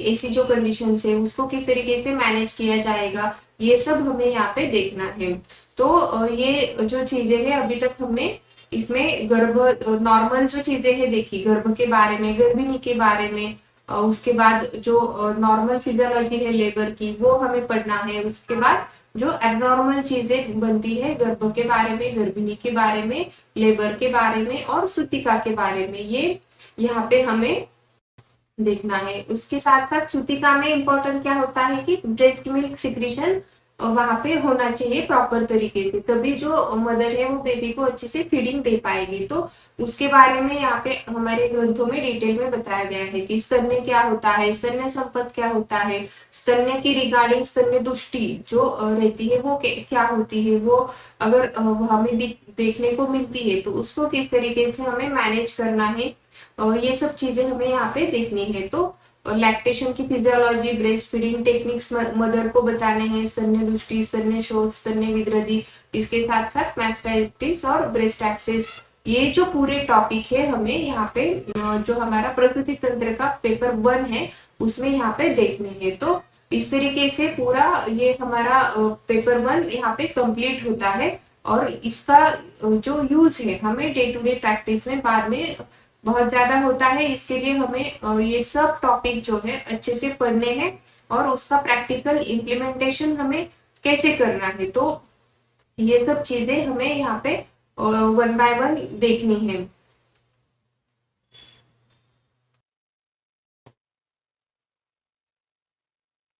Speaker 1: ऐसी जो कंडीशन है उसको किस तरीके से मैनेज किया जाएगा, ये सब हमें यहाँ पे देखना है। तो ये जो चीजें हैं अभी तक हमने इसमें गर्भ नॉर्मल जो चीजें हैं देखी, गर्भ के बारे में, गर्भिणी के बारे में, उसके बाद जो नॉर्मल फिजियोलॉजी है लेबर की वो हमें पढ़ना है। उसके बाद जो एबनॉर्मल चीजें बनती है गर्भ के बारे में, गर्भिणी के बारे में, लेबर के बारे में और सूतिका के बारे में, ये यहाँ पे हमें देखना है। उसके साथ साथ सूतिका में इम्पोर्टेंट क्या होता है कि ब्रेस्ट मिल्क सिक्रीशन वहां पे होना चाहिए प्रॉपर तरीके से, तभी जो मदर है वो बेबी को अच्छे से फीडिंग दे पाएगी। तो उसके बारे में यहाँ पे हमारे ग्रंथों में डिटेल में बताया गया है कि स्तन्य क्या होता है, स्तन्य संपत क्या होता है, स्तन्य की रिगार्डिंग स्तन्य दुष्टि जो रहती है वो क्या होती है, वो अगर हमें देखने को मिलती है तो उसको किस तरीके से हमें मैनेज करना है, ये सब चीजें हमें यहाँ पे देखनी है। तो लैक्टेशन की physiology, breast feeding techniques mother को बताने हैं, स्तन्य दुष्टि, स्तन्य शोथ, स्तन्य विद्रदी, इसके साथ साथ मैस्टाइटिस और ब्रेस्ट एक्सेस, ये जो पूरे टॉपिक है हमें यहाँ पे जो हमारा प्रसूति तंत्र का पेपर 1 है उसमें यहाँ पे देखने हैं। तो इस तरीके से पूरा ये हमारा पेपर 1 यहाँ पे कंप्लीट होता है, और इसका जो यूज है हमें डे टू डे प्रैक्टिस में बाद में बहुत ज्यादा होता है। इसके लिए हमें ये सब टॉपिक जो है अच्छे से पढ़ने हैं और उसका प्रैक्टिकल इम्प्लीमेंटेशन हमें कैसे करना है, तो ये सब चीजें हमें यहाँ पे 1 बाय 1 देखनी है।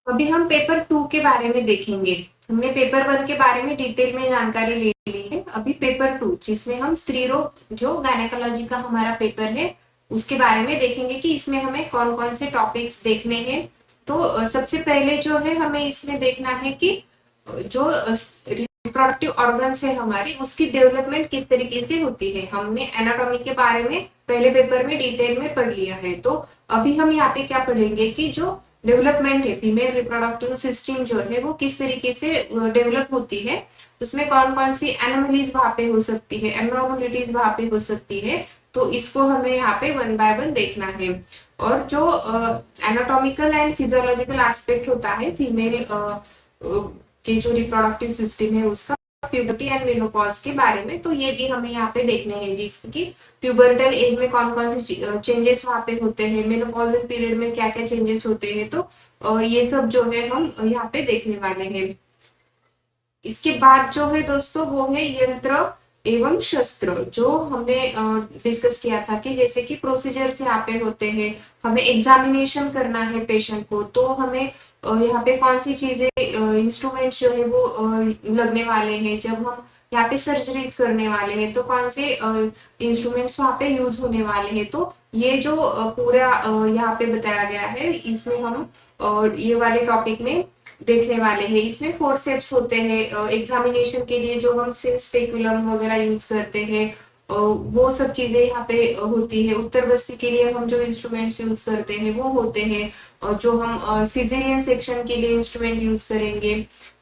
Speaker 1: अभी हम पेपर 2 के बारे में देखेंगे। हमने पेपर 1 के बारे में डिटेल में जानकारी ले ली है, अभी पेपर 2 जिसमें हम स्त्री रोग जो गायनेकोलॉजी का हमारा पेपर है उसके बारे में देखेंगे कि इसमें हमें कौन कौन से टॉपिक्स देखने हैं। तो सबसे पहले जो है हमें इसमें देखना है कि जो रिप्रोडक्टिव ऑर्गन्स है हमारी उसकी डेवलपमेंट किस तरीके से होती है। हमने एनाटॉमी के बारे में पहले पेपर में डिटेल में पढ़ लिया है, तो अभी हम यहाँ पे क्या पढ़ेंगे कि जो डेवलपमेंट है फीमेल रिप्रोडक्टिव सिस्टम जो है वो किस तरीके से डेवलप होती है, उसमें कौन कौन सी एनोमलीज वहां पे हो सकती है, एबनॉर्मलिटीज वहां पे हो सकती है, तो इसको हमें यहाँ पे 1 बाय 1 देखना है। और जो एनाटॉमिकल एंड फिजियोलॉजिकल एस्पेक्ट होता है फीमेल के जो रिप्रोडक्टिव सिस्टम है उसका, प्यूबर्टी एंड मेनोपॉज के बारे में, तो ये भी हमें यहाँ पे देखने हैं, जिसकी प्यूबर्टल एज में कौन कौन से चेंजेस वहां पे होते हैं, मेनोपॉजल पीरियड में क्या क्या चेंजेस होते हैं, तो ये सब जो है हम यहाँ पे देखने वाले हैं। इसके बाद जो है दोस्तों वो है यंत्र एवं शस्त्र, जो हमने डिस्कस किया था कि जैसे कि प्रोसीजर से यहाँ पे होते हैं, हमें एग्जामिनेशन करना है पेशेंट को, तो हमें यहाँ पे कौन सी चीजें इंस्ट्रूमेंट्स जो है वो लगने वाले हैं, जब हम यहाँ पे सर्जरीज करने वाले हैं तो कौन से इंस्ट्रूमेंट्स वहाँ पे यूज होने वाले हैं। तो ये जो पूरा यहाँ पे बताया गया है इसमें हम ये वाले टॉपिक में देखने वाले हैं। इसमें फोर्सेप्स होते हैं एग्जामिनेशन के लिए, जो हम सिन स्पेकुलम वगैरह यूज करते हैं, वो सब चीजें यहाँ पे होती है। उत्तर बस्ती के लिए हम जो इंस्ट्रूमेंट्स यूज करते हैं वो होते हैं, और जो हम सिजेरियन सेक्शन के लिए इंस्ट्रूमेंट यूज करेंगे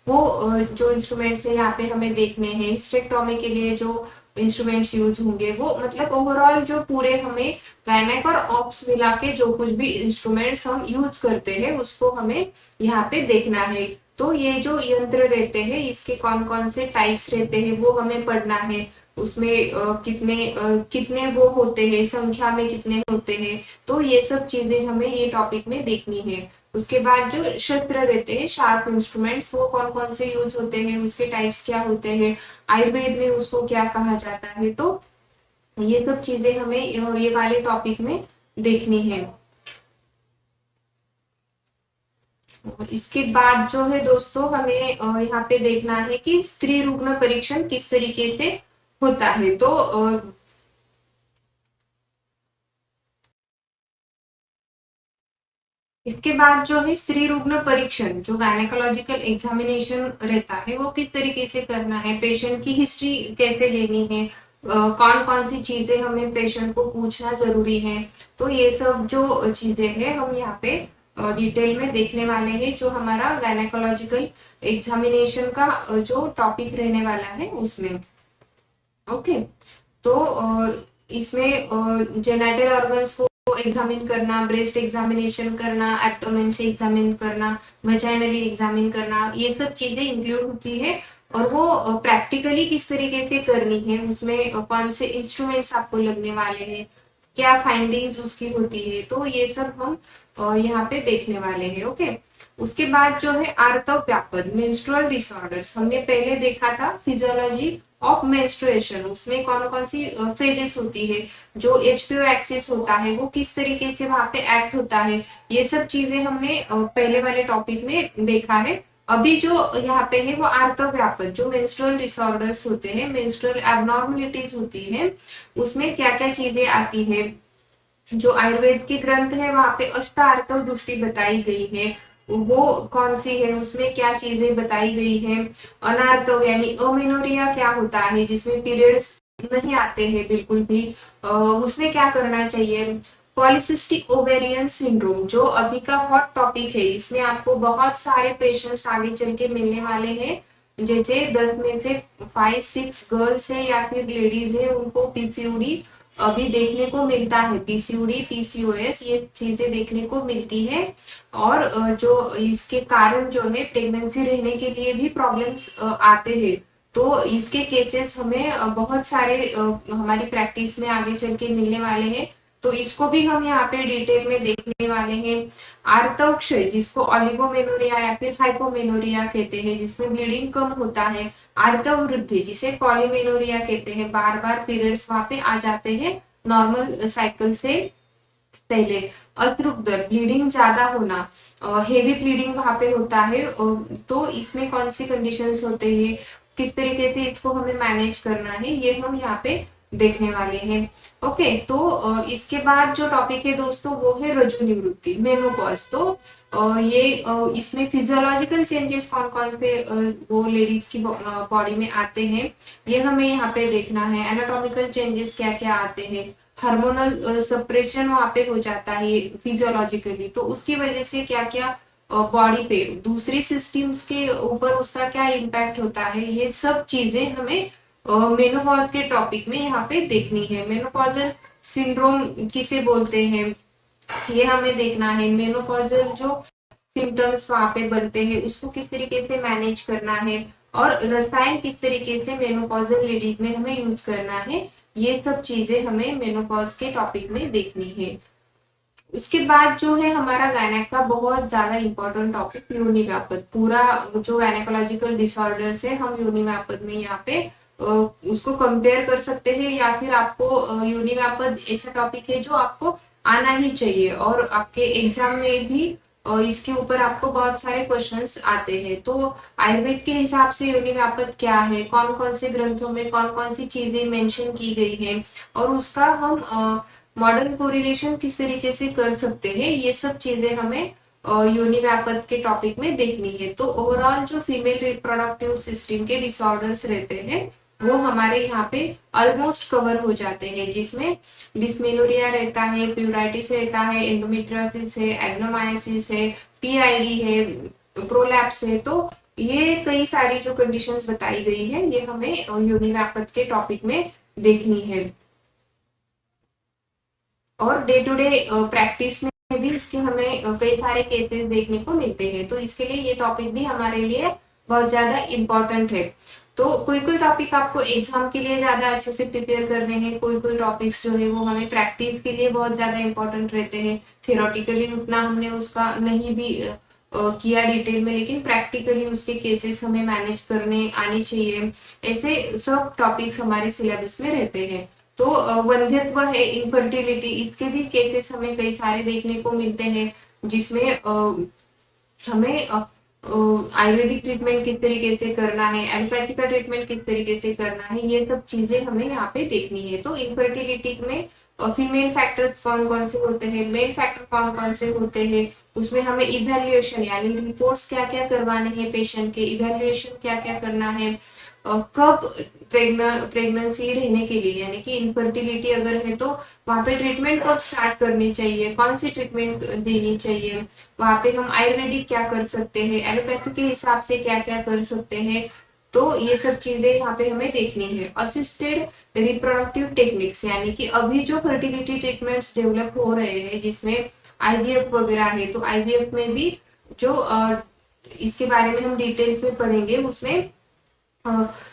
Speaker 1: वो जो इंस्ट्रूमेंट्स है यहाँ पे हमें देखने हैं। हिस्टेक्टोमी के लिए जो इंस्ट्रूमेंट्स यूज होंगे वो, मतलब ओवरऑल जो पूरे हमें गायनेक और ऑप्स मिला के जो कुछ भी इंस्ट्रूमेंट्स हम यूज करते हैं उसको हमें यहाँ पे देखना है। तो ये जो यंत्र रहते हैं इसके कौन कौन से टाइप्स रहते हैं वो हमें पढ़ना है। उसमें कितने वो होते हैं, संख्या में कितने होते हैं, तो ये सब चीजें हमें ये टॉपिक में देखनी है। उसके बाद जो शस्त्र रहते हैं, शार्प इंस्ट्रूमेंट्स, वो कौन कौन से यूज होते हैं, उसके टाइप्स क्या होते हैं, आयुर्वेद में उसको क्या कहा जाता है, तो ये सब चीजें हमें ये वाले टॉपिक में देखनी है। इसके बाद जो है दोस्तों हमें यहाँ पे देखना है कि स्त्री रुग्ण परीक्षण किस तरीके से होता है। तो इसके बाद जो है स्त्री रुग्ण परीक्षण, जो गायनेकोलॉजिकल एग्जामिनेशन रहता है वो किस तरीके से करना है, पेशेंट की हिस्ट्री कैसे लेनी है, कौन कौन सी चीजें हमें पेशेंट को पूछना जरूरी है, तो ये सब जो चीजें हैं हम यहाँ पे डिटेल में देखने वाले हैं, जो हमारा गायनेकोलॉजिकल एग्जामिनेशन का जो टॉपिक रहने वाला है उसमें। ओके, तो इसमें जेनाइटल ऑर्गन्स को एग्जामिन करना, ब्रेस्ट एग्जामिनेशन करना, एब्डोमेन से एग्जामिन करना, वजाइनली एग्जामिन करना, ये सब चीजें इंक्लूड होती है। और वो प्रैक्टिकली किस तरीके से करनी है, उसमें कौन से इंस्ट्रूमेंट्स आपको लगने वाले हैं, क्या फाइंडिंग्स उसकी होती है, तो ये सब हम यहाँ पे देखने वाले हैं। ओके, उसके बाद जो है आर्तव व्यापद मेंस्ट्रुअल डिसऑर्डर्स, हमने पहले देखा था फिजियोलॉजी ऑफ मेंस्ट्रुएशन, उसमें कौन कौन सी फेजेस होती है, जो एचपीओ एक्सिस होता है वो किस तरीके से वहां पे एक्ट होता है, ये सब चीजें हमने पहले वाले टॉपिक में देखा है। अभी जो यहाँ पे है वो आर्तव व्यापद, जो मेंस्ट्रुअल डिसऑर्डर्स होते हैं, मेंस्ट्रुअल एबनॉर्मलिटीज होती है, उसमें क्या क्या चीजें आती है। जो आयुर्वेद के ग्रंथ है वहां पे अष्टार्तव दृष्टि बताई गई है, वो कौन सी है, उसमें क्या चीजें बताई गई है। अनार्तव यानी अमेनोरिया क्या होता है, जिसमें पीरियड्स नहीं आते हैं बिल्कुल भी, उसमें क्या करना चाहिए। पॉलिसिस्टिक ओवेरियन सिंड्रोम, जो अभी का हॉट टॉपिक है, इसमें आपको बहुत सारे पेशेंट्स आगे चल के मिलने वाले हैं, जैसे 10 में से 5-6 गर्ल्स है या फिर लेडीज है उनको पीसीओडी अभी देखने को मिलता है, पीसीओडी पीसीओएस ये चीजें देखने को मिलती है। और जो इसके कारण जो है प्रेगनेंसी रहने के लिए भी प्रॉब्लम्स आते हैं, तो इसके केसेस हमें बहुत सारे हमारी प्रैक्टिस में आगे चल के मिलने वाले हैं, तो इसको भी हम यहाँ पे डिटेल में देखने वाले हैं। आर्तव क्षय, जिसको ऑलिगोमेनोरिया या फिर हाइपोमेनोरिया कहते हैं, जिसमें ब्लीडिंग कम होता है। आर्तव वृद्धि, जिसे पॉलीमेनोरिया कहते हैं, बार बार पीरियड्स वहां पे आ जाते हैं नॉर्मल साइकिल से पहले। अश्रुदर, ब्लीडिंग ज्यादा होना, हेवी ब्लीडिंग वहां पे होता है, तो इसमें कौन सी कंडीशंस होते हैं, किस तरीके से इसको हमें मैनेज करना है, ये हम यहाँ पे देखने वाले हैं। ओके, तो इसके बाद जो टॉपिक है दोस्तों वो है रजो निवृत्ति, मेनोपॉज। तो ये इसमें फिजियोलॉजिकल चेंजेस कौन कौन से वो लेडीज की बॉडी में आते हैं, ये हमें यहाँ पे देखना है। एनाटॉमिकल चेंजेस क्या क्या आते हैं, हार्मोनल सप्रेशन वहां पे हो जाता है फिजियोलॉजिकली, तो उसकी वजह से क्या क्या बॉडी पे दूसरी सिस्टम्स के ऊपर उसका क्या इम्पैक्ट होता है, ये सब चीजें हमें मेनोपॉज के टॉपिक में यहाँ पे देखनी है। मेनोपॉजल सिंड्रोम किसे बोलते हैं ये हमें देखना है। मेनोपॉजल जो सिम्टम्स वहां पे बनते हैं उसको किस तरीके से मैनेज करना है, और रसायन किस तरीके से मेनोपॉजल लेडीज में हमें यूज करना है, ये सब चीजें हमें मेनोपॉज के टॉपिक में देखनी है। उसके बाद जो है हमारा गायनेक का बहुत ज्यादा इंपॉर्टेंट टॉपिक योनि व्यापद, पूरा जो गायनेकोलॉजिकल डिसऑर्डर्स है हम योनि व्यापद में यहाँ पे उसको कंपेयर कर सकते हैं, या फिर आपको योनि व्यापद ऐसा टॉपिक है जो आपको आना ही चाहिए, और आपके एग्जाम में भी इसके ऊपर आपको बहुत सारे क्वेश्चंस आते हैं। तो आयुर्वेद के हिसाब से योनि व्यापद क्या है, कौन कौन से ग्रंथों में कौन कौन सी चीजें मेंशन की गई है, और उसका हम मॉडर्न कोरिलेशन किस तरीके से कर सकते हैं, ये सब चीजें हमें योनि व्यापद के टॉपिक में देखनी है। तो ओवरऑल जो फीमेल रिप्रोडक्टिव सिस्टम के डिसऑर्डर्स रहते हैं वो हमारे यहाँ पे ऑलमोस्ट कवर हो जाते हैं, जिसमें डिस्मेनोरिया रहता है, प्यूराइटिस रहता है, एंडोमेट्रियोसिस है, एडेनोमायोसिस है, पीआईडी है, प्रोलैप्स है। तो ये कई सारी जो कंडीशंस बताई गई है ये हमें यूनिवैपथ के टॉपिक में देखनी है। और डे टू डे प्रैक्टिस में भी इसके हमें कई सारे केसेस देखने को मिलते हैं, तो इसके लिए ये टॉपिक भी हमारे लिए बहुत ज्यादा इम्पोर्टेंट है। तो कोई कोई टॉपिक आपको एग्जाम के लिए ज्यादा अच्छे से प्रिपेयर करने हैं, कोई कोई टॉपिक्स जो है वो हमें प्रैक्टिस के लिए बहुत ज्यादा इम्पोर्टेंट रहते हैं। थियोरटिकली उतना हमने उसका नहीं भी किया डिटेल में, लेकिन प्रैक्टिकली उसके केसेस हमें मैनेज करने आने चाहिए। ऐसे सब टॉपिक्स हमारे सिलेबस में रहते हैं। तो वंध्यत्व है, इनफर्टिलिटी, इसके भी केसेस हमें कई सारे देखने को मिलते हैं, जिसमें हमें आयुर्वेदिक ट्रीटमेंट किस तरीके से करना है, एलोपैथी का ट्रीटमेंट किस तरीके से करना है, ये सब चीजें हमें यहाँ पे देखनी है। तो इनफर्टिलिटी में फीमेल फैक्टर्स कौन कौन से होते हैं, मेल फैक्टर कौन कौन से होते हैं, उसमें हमें इवेल्युएशन यानी रिपोर्ट्स क्या क्या करवाने हैं, पेशेंट के इवेल्युएशन क्या क्या करना है, कब प्रेगनेंसी रहने के लिए यानी कि इनफर्टिलिटी अगर है तो वहां पे ट्रीटमेंट कब स्टार्ट करनी चाहिए, कौन सी ट्रीटमेंट देनी चाहिए, वहां पे हम आयुर्वेदिक क्या कर सकते हैं, एलोपैथी के हिसाब से क्या क्या कर सकते हैं। तो ये सब चीजें यहाँ पे हमें देखनी है। असिस्टेड रिप्रोडक्टिव टेक्निक्स यानी कि अभी जो फर्टिलिटी ट्रीटमेंट्स डेवलप हो रहे हैं जिसमें आईवीएफ वगैरह है, तो आईवीएफ में भी जो इसके बारे में हम डिटेल्स में पढ़ेंगे, उसमें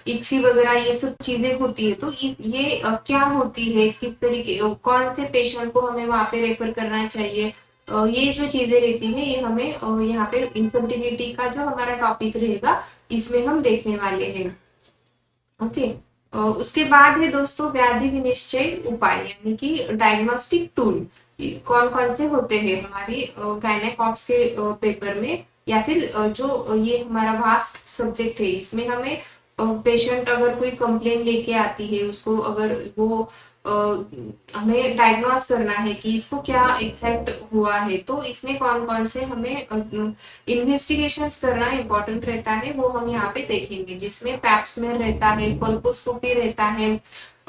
Speaker 1: इक्सी वगैरह ये सब चीजें होती है। तो ये क्या होती है, किस तरीके कौन से पेशेंट को हमें वहां पे रेफर करना चाहिए, ये जो चीजें रहती है ये हमें यहाँ पे इनफर्टिलिटी का जो हमारा टॉपिक रहेगा इसमें हम देखने वाले हैं। ओके। उसके बाद है दोस्तों व्याधि विनिश्चय उपाय यानी कि डायग्नोस्टिक टूल कौन कौन से होते हैं हमारी गायनेकॉप्स के पेपर में, या फिर जो ये हमारा वास्ट सब्जेक्ट है इसमें हमें पेशेंट अगर कोई कंप्लेन लेके आती है, उसको अगर वो हमें डायग्नोस करना है कि इसको क्या एग्जैक्ट हुआ है, तो इसमें कौन कौन से हमें इन्वेस्टिगेशंस करना इम्पोर्टेंट रहता है वो हम यहाँ पे देखेंगे, जिसमें पैप्समेयर रहता है, कोल्पोस्कोपी रहता है,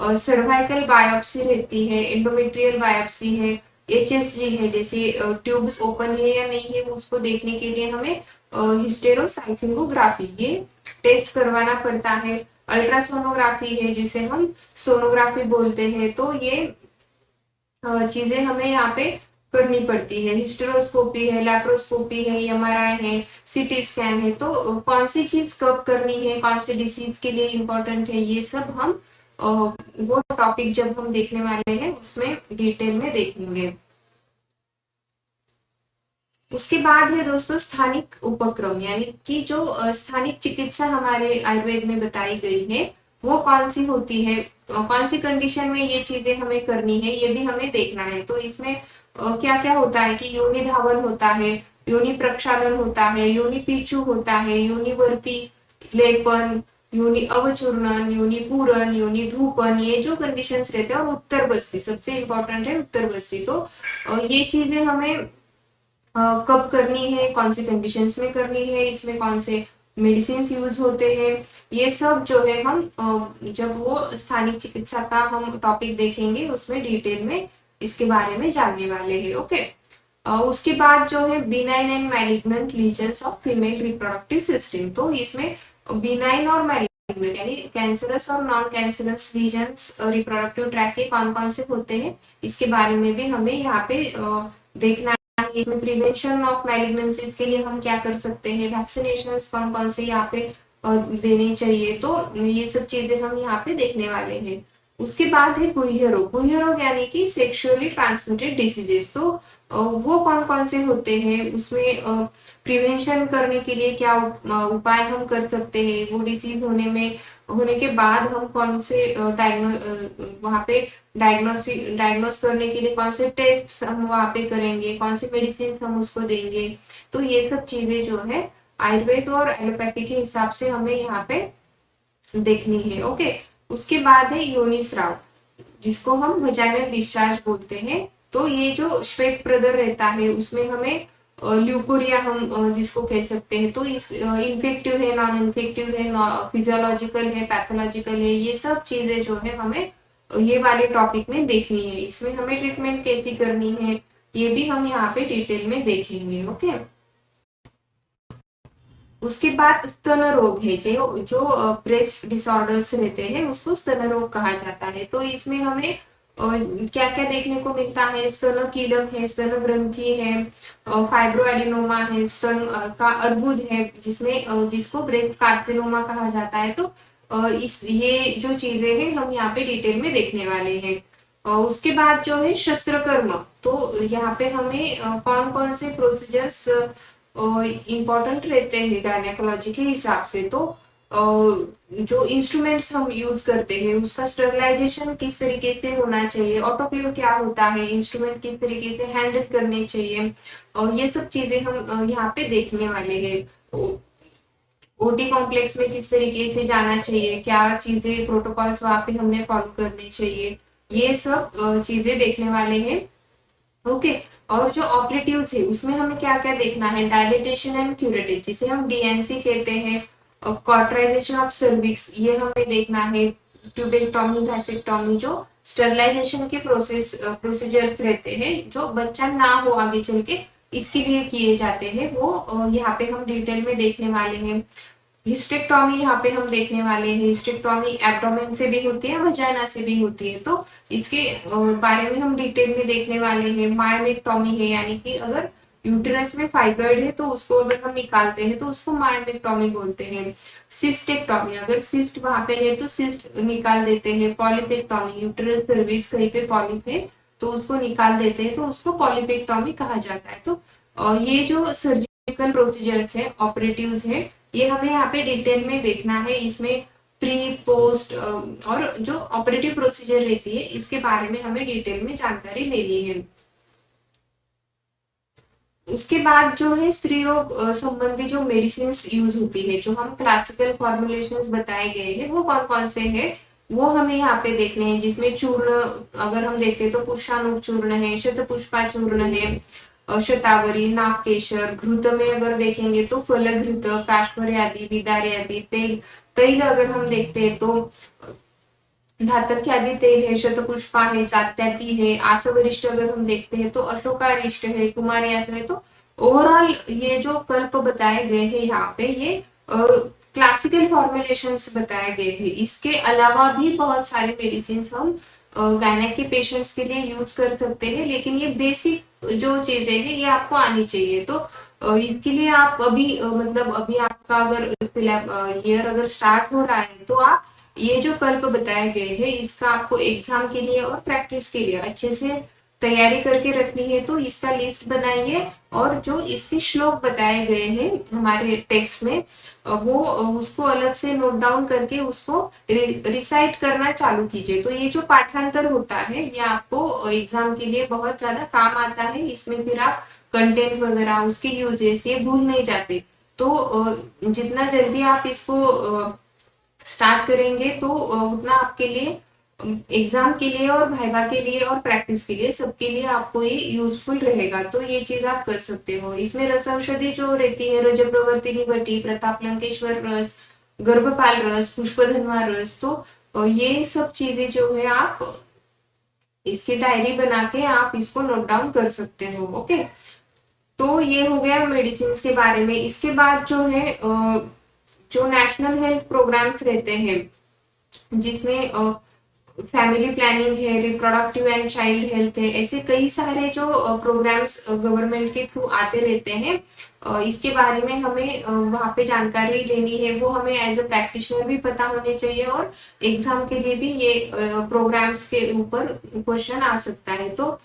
Speaker 1: सर्वाइकल बायोप्सी रहती है, एंडोमेट्रियल बायोप्सी है, एचएसजी है, जैसे ट्यूब्स ओपन है या नहीं है उसको देखने के लिए हमें हिस्टेरोसाइक्लोग्राफी ये टेस्ट करवाना पड़ता है। अल्ट्रासोनोग्राफी है जिसे हम सोनोग्राफी बोलते हैं। तो ये चीजें हमें यहाँ पे करनी पड़ती है। हिस्टेरोस्कोपी है, लैप्रोस्कोपी है, एमआरआई है, सीटी स्कैन है। तो कौन सी चीज कब करनी है, कौन से डिसीज के लिए इम्पोर्टेंट है, ये सब हम वो टॉपिक जब हम देखने वाले हैं उसमें डिटेल में देखेंगे। उसके बाद है दोस्तों स्थानिक उपक्रम यानी कि जो स्थानिक चिकित्सा हमारे आयुर्वेद में बताई गई है वो कौन सी होती है, कौन सी कंडीशन में ये चीजें हमें करनी है ये भी हमें देखना है। तो इसमें क्या क्या होता है कि योनि धावन होता है, योनि प्रक्षालन होता है, योनि पीचू होता है, योनिवर्ती लेपन, योनि अवचूर्णन, योनि पूरन, योनि धूपन, ये जो कंडीशंस रहते हैं। और उत्तर बस्ती सबसे इंपॉर्टेंट है, उत्तर बस्ती। तो ये चीजें हमें कब करनी है, कौन सी कंडीशंस में करनी है, इसमें कौन से मेडिसिन यूज होते हैं, ये सब जो है हम जब वो स्थानिक चिकित्सा का हम टॉपिक देखेंगे उसमें डिटेल में इसके बारे में जानने वाले हैं। ओके। उसके बाद जो है benign and malignant lesions of female reproductive system. तो इसमें बिनाइन और मैलिग्नेंट यानी कैंसरस और non cancerous lesions reproductive tract के कौन कौन से होते हैं इसके बारे में भी हमें यहाँ पे देखना। इसमें प्रिवेंशन ऑफ मैलिग्नेंसीज के लिए हम क्या कर सकते हैं, वैक्सीनेशन कौन कौन से यहाँ पे देने चाहिए। तो ये सब चीजें हम यहाँ पे देखने वाले हैं। उसके बाद है गुह्य रोग। गुह्य रोग यानी कि सेक्सुअली ट्रांसमिटेड डिसीजेस। तो वो कौन कौन से होते हैं, उसमें प्रिवेंशन करने के लिए क्या उपाय हम कर सकते हैं, वो डिसीज होने के बाद हम कौन से वहाँ पे डायग्नोस करने के लिए कौन से टेस्ट हम वहाँ पे करेंगे, कौन से मेडिसिन हम उसको देंगे। तो ये सब चीजें जो है आयुर्वेद और एलोपैथी के हिसाब से हमें यहाँ पे देखनी है। ओके। उसके बाद है योनिस्राव जिसको हम वजाइनल डिस्चार्ज बोलते हैं। तो ये जो श्वेत प्रदर रहता है उसमें हमें ल्यूकोरिया हम जिसको कह सकते हैं, तो इस इन्फेक्टिव है, नॉन इन्फेक्टिव है, फिजियोलॉजिकल है, पैथोलॉजिकल है, ये सब चीजें जो है हमें ये वाले टॉपिक में देखनी है। इसमें हमें ट्रीटमेंट कैसी करनी है ये भी हम यहाँ पे डिटेल में देखेंगे। ओके, उसके बाद स्तन रोग है, जो जो ब्रेस्ट डिसऑर्डर्स रहते हैं उसको स्तन रोग कहा जाता है। तो इसमें हमें क्या क्या देखने को मिलता है, स्तन कीलक है, स्तन ग्रंथि है, फाइब्रोएडिनोमा है, स्तन का अर्बुद है, जिसमें जिसको ब्रेस्ट कार्सिनोमा कहा जाता है। तो इस ये जो चीजें हैं हम यहाँ पे डिटेल में देखने वाले हैं। उसके बाद जो है शस्त्रकर्म, तो यहाँ पे हमें कौन कौन से प्रोसीजर्स इम्पोर्टेंट रहते हैं गायनेकोलॉजी के हिसाब से। तो जो इंस्ट्रूमेंट्स हम यूज करते हैं उसका स्टरलाइजेशन किस तरीके से होना चाहिए, ऑटोक्लेव क्या होता है, इंस्ट्रूमेंट किस तरीके से हैंडल करने चाहिए, और ये सब चीजें हम यहाँ पे देखने वाले हैं। ओटी कॉम्प्लेक्स में किस तरीके से जाना चाहिए, क्या चीजें प्रोटोकॉल्स वहां पे हमने फॉलो करने चाहिए, ये सब चीजें देखने वाले हैं। ओके, और जो ऑपरेटिव्स है उसमें हमें क्या क्या देखना है, डायलिटेशन एंड क्यूरेटिव जिसे हम डीएनसी कहते हैं, कॉटराइजेशन ऑफ सर्विक्स ये हमें देखना है, ट्यूबेक्टोमी, वैसेक्टोमी, जो स्टरलाइजेशन के प्रोसीजर्स रहते हैं जो बच्चा ना हो आगे चल के इसके लिए किए जाते हैं, वो यहाँ पे हम डिटेल में देखने वाले हैं। हिस्टेक्टोमी यहाँ पे हम देखने वाले हैं, हिस्टेक्टोमी एब्डोमेन से भी होती है, वजाइना से भी होती है, तो इसके बारे में हम डिटेल में देखने वाले हैं। मायोमेक्टोमी है, यानी कि अगर यूटेरस में फाइब्रॉइड है तो उसको अगर हम निकालते हैं तो उसको मायोमेक्टोमी बोलते हैं। सिस्टेक्टोमी, अगर सिस्ट वहां पे है तो सिस्ट निकाल देते हैं। पॉलीपेक्टोमी, यूटेरस सर्विक्स कहीं पे पॉलिप है तो उसको निकाल देते हैं तो उसको पॉलीपेक्टोमी कहा जाता है। तो ये जो सर्जिकल प्रोसीजर्स है, ऑपरेटिव्स है, ये हमें यहाँ पे डिटेल में देखना है। इसमें प्री पोस्ट और जो ऑपरेटिव प्रोसीजर रहती है इसके बारे में हमें डिटेल में जानकारी लेनी है। उसके बाद जो है स्त्री रोग संबंधी जो मेडिसिन यूज होती है, जो हम क्लासिकल फॉर्मुलेशंस बताए गए हैं वो कौन कौन से हैं वो हमें यहाँ पे देखने हैं। जिसमें चूर्ण अगर हम देखते हैं तो पुष्पानुग चूर्ण है, शतपुष्पा चूर्ण है, शतावरी, नागकेशर, घृत में अगर देखेंगे तो फलघृत, काश्मीरी आदि, बिदारी आदि, तेल तैल अगर हम देखते हैं तो धातक आदि तेल है, शतपुष्पा है, जात्याती है, आसवरिष्ठ अगर हम देखते हैं तो अशोकारिष्ट है, कुमारियास है। तो ओवरऑल ये जो कल्प बताए गए हैं यहाँ पे ये क्लासिकल फॉर्मुलेशंस बताए गए हैं। इसके अलावा भी बहुत सारे मेडिसिन हम गायनेक के पेशेंट्स के लिए यूज कर सकते हैं, लेकिन ये बेसिक जो चीजें हैं ये आपको आनी चाहिए। तो इसके लिए आप अभी मतलब अभी आपका अगर ईयर अगर स्टार्ट हो रहा है तो आप ये जो कल्प बताए गए हैं इसका आपको एग्जाम के लिए और प्रैक्टिस के लिए अच्छे से तैयारी करके रखनी है। तो इसका लिस्ट बनाइए और जो इसके श्लोक बताए गए हैं हमारे टेक्स्ट में वो उसको अलग से नोट डाउन करके उसको रिसाइट करना चालू कीजिए। तो ये जो पाठांतर होता है ये आपको एग्जाम के लिए बहुत ज्यादा काम आता है। इसमें फिर आप कंटेंट वगैरह उसके यूजेस ये भूल नहीं जाते। तो जितना जल्दी आप इसको स्टार्ट करेंगे तो उतना आपके लिए एग्जाम के लिए और वाइवा के लिए और प्रैक्टिस के लिए सबके लिए आपको ये यूजफुल रहेगा। तो ये चीज आप कर सकते हो। इसमें रस औषधि जो रहती है, रजप्रवर्तिनी बटी, प्रताप लंकेश्वर रस, गर्भपाल रस, पुष्पधनवा रस, तो ये सब चीजें जो है आप इसकी डायरी बना के आप इसको नोट डाउन कर सकते हो। ओके, तो ये हो गया मेडिसिन के बारे में। इसके बाद जो है जो नेशनल हेल्थ प्रोग्राम्स रहते हैं जिसमें फैमिली प्लानिंग है, रिप्रोडक्टिव एंड चाइल्ड हेल्थ है, ऐसे कई सारे जो प्रोग्राम्स गवर्नमेंट के थ्रू आते रहते हैं। इसके बारे में हमें वहाँ पे जानकारी लेनी है, वो हमें एज अ प्रैक्टिशनर भी पता होने चाहिए और एग्जाम के लिए भी ये प्रोग्राम्स के ऊपर क्वेश्चन आ सकता है। तो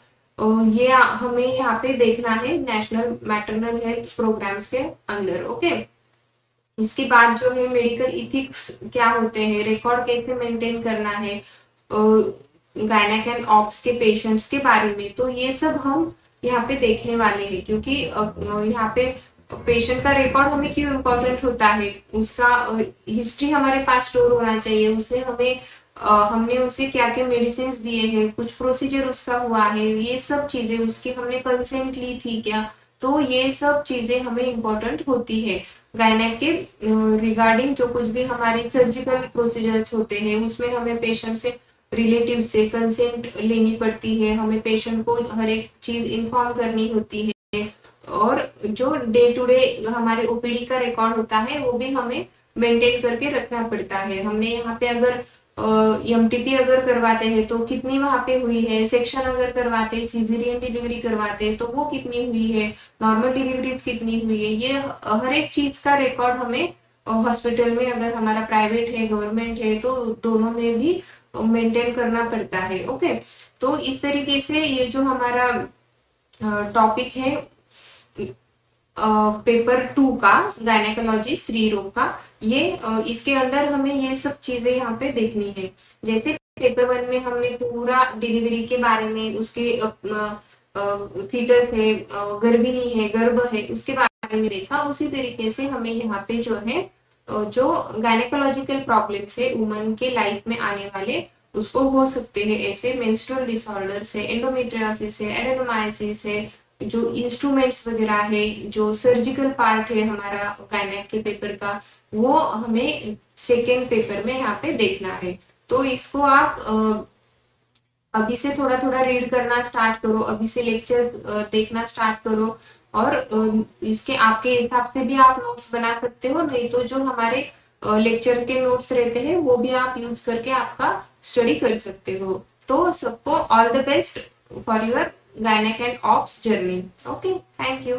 Speaker 1: ये हमें यहाँ पे देखना है नेशनल मैटरनल हेल्थ प्रोग्राम्स के अंडर। ओके, इसके बाद जो है मेडिकल इथिक्स क्या होते हैं, रिकॉर्ड कैसे मेंटेन करना है गायनेक एंड ऑप्स के पेशेंट्स के बारे में, तो ये सब हम यहाँ पे देखने वाले हैं। क्योंकि यहाँ पे पेशेंट का रिकॉर्ड हमें क्यों इम्पोर्टेंट होता है, उसका हिस्ट्री हमारे पास स्टोर होना चाहिए। उसने हमें हमने उसे क्या क्या मेडिसिन दिए हैं, कुछ प्रोसीजर उसका हुआ है, ये सब चीजें उसकी हमने कंसेंट ली थी क्या, तो ये सब चीजें हमें इम्पोर्टेंट होती है गायनेक के रिगार्डिंग। जो कुछ भी हमारे सर्जिकल प्रोसीजर्स होते हैं उसमें हमें पेशेंट से रिलेटिव से कंसेंट लेनी पड़ती है, हमें पेशेंट को हर एक चीज इन्फॉर्म करनी होती है, और जो डे टू डे हमारे ओपीडी का रिकॉर्ड होता है वो भी हमें मेंटेन करके रखना पड़ता है। हमने यहाँ पे अगर एमटीपी अगर करवाते हैं तो कितनी वहां पे हुई है, सेक्शन अगर करवाते हैं, सीजरियन डिलीवरी करवाते हैं तो वो कितनी हुई है, नॉर्मल डिलीवरीज कितनी हुई है, ये हर एक चीज का रिकॉर्ड हमें हॉस्पिटल में, अगर हमारा प्राइवेट है गवर्नमेंट है तो दोनों में भी मेंटेन करना पड़ता है। ओके, तो इस तरीके से ये जो हमारा टॉपिक है पेपर 2 का गायनेकोलॉजी स्त्री रोग का, ये इसके अंदर हमें ये सब चीजें यहाँ पे देखनी है। जैसे पेपर 1 में हमने पूरा डिलीवरी के बारे में, उसके फीटस है, गर्भिणी है, गर्भ है, उसके बारे में देखा। उसी तरीके से हमें यहाँ पे जो है जो गायनेकोलॉजिकल प्रॉब्लम्स है वुमन के लाइफ में आने वाले, उसको हो सकते हैं ऐसे मेंस्ट्रुअल डिसऑर्डर्स है, एंडोमेट्रियोसिस है, एडेनोमाइसिस है, जो इंस्ट्रूमेंट्स वगैरह है, जो सर्जिकल पार्ट है हमारा गायनेक के पेपर का, वो हमें सेकेंड पेपर में यहाँ पे देखना है। तो इसको आप अभी से थोड़ा थोड़ा रीड करना स्टार्ट करो, अभी से लेक्चर्स देखना स्टार्ट करो, और इसके आपके हिसाब से भी आप नोट्स बना सकते हो, नहीं तो जो हमारे लेक्चर के नोट्स रहते हैं वो भी आप यूज करके आपका स्टडी कर सकते हो। तो सबको all the best for your gynaec and ops journey. Okay, thank you.